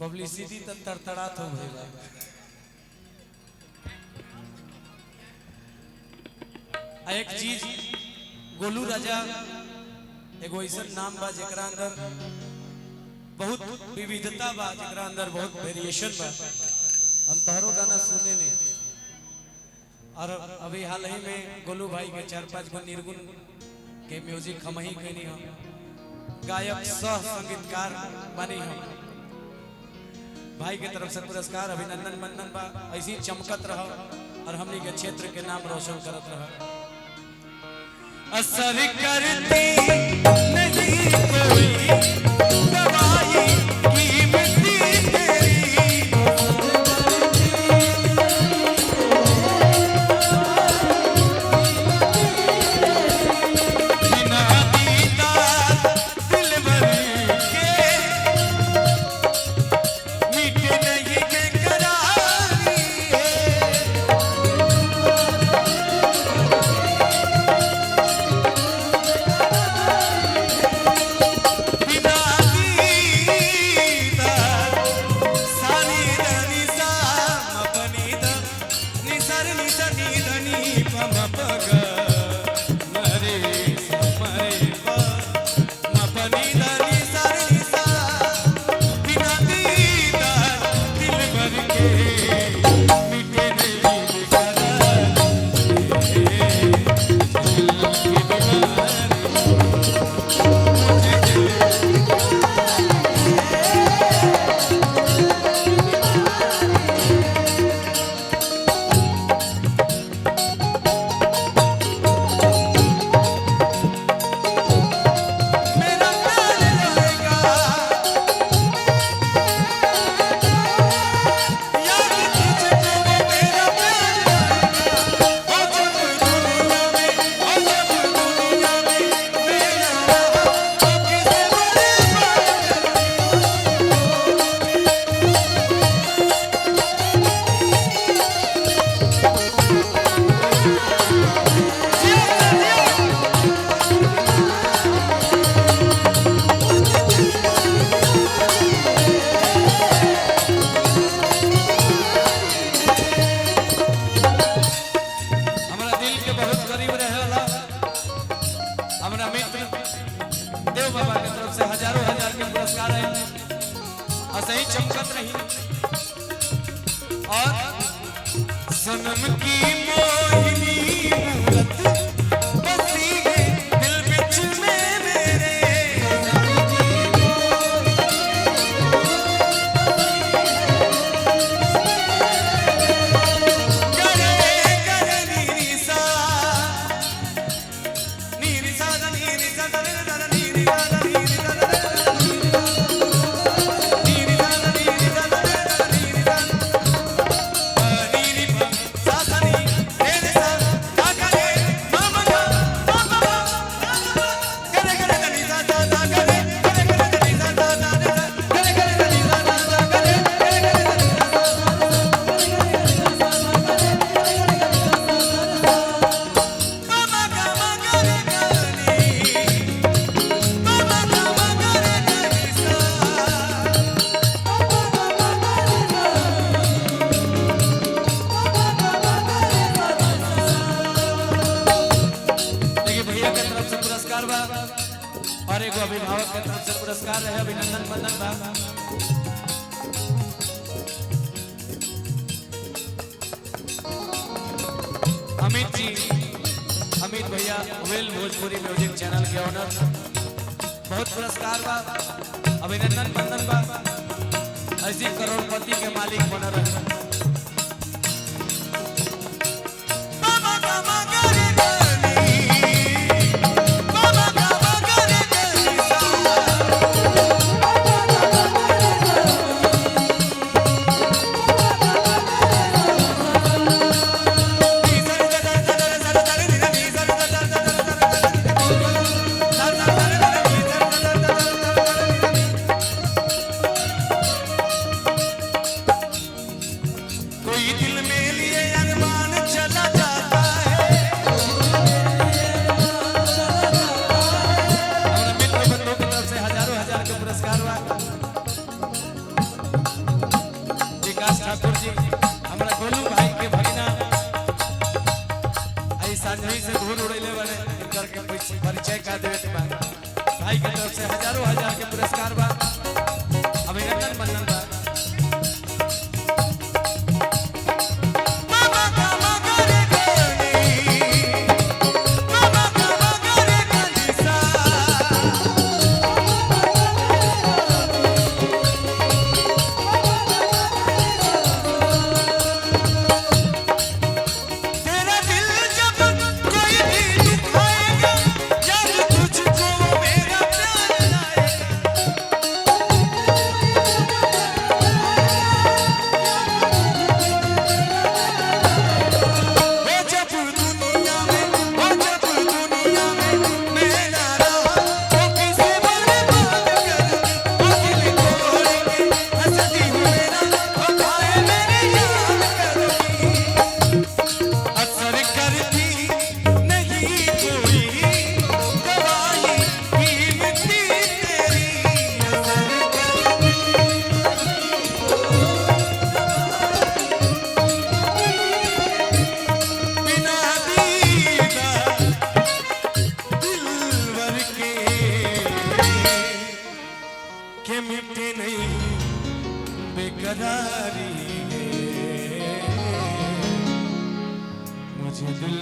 Publicity तो तरतड़ात हो भइला। एक चीज गोलू राजा एगो ऐसा नाम बा जेकरा अंदर बहुत विविधता बा, जेकरा अंदर बहुत वेरिएशन बा। हम तोहरो गाना सुने ने और अभी हाल ही में गोलू भाई के 4-5 गो निर्गुण के म्यूजिक हम ही कहनी हम गायक सह संगीतकार बनी हम भाई के तरफ से पुरस्कार अभिनंदन मंदन बा। ऐसी चमकत रहो और हमनी के क्षेत्र के नाम रोशन करत रहो। असर करती नहीं कोई दवाई कीमती तेरी, बिना दीदार दिल भर के मीठे नहीं के करारी सही चमकत रही और सनम की मोहिनी मूरत बसी है दिल बिच में मेरे, करे करे नीरी सा नीरी सा नीरी सा नीरी सा नीरी सा और एगो अभिभावक के तरफ से पुरस्कार रहे अभिनंदन मंदन बा। अमित जी, अमित भैया वेल भोजपुरी म्यूजिक चैनल के ऑनर, बहुत पुरस्कार बा अभिनंदन मंदन बा। ऐसी करोड़पति के मालिक बन रहे। ठाकुर जी हमारा गोलू भाई के भगिना आई सांझी से धूल उड़ैले वाले इनकर के परिचय का देवे के बाद भाई के तरफ से हजारों हजार के पुरस्कार बा अभिनंदन बंदन बा बेकरारी मुझे दिल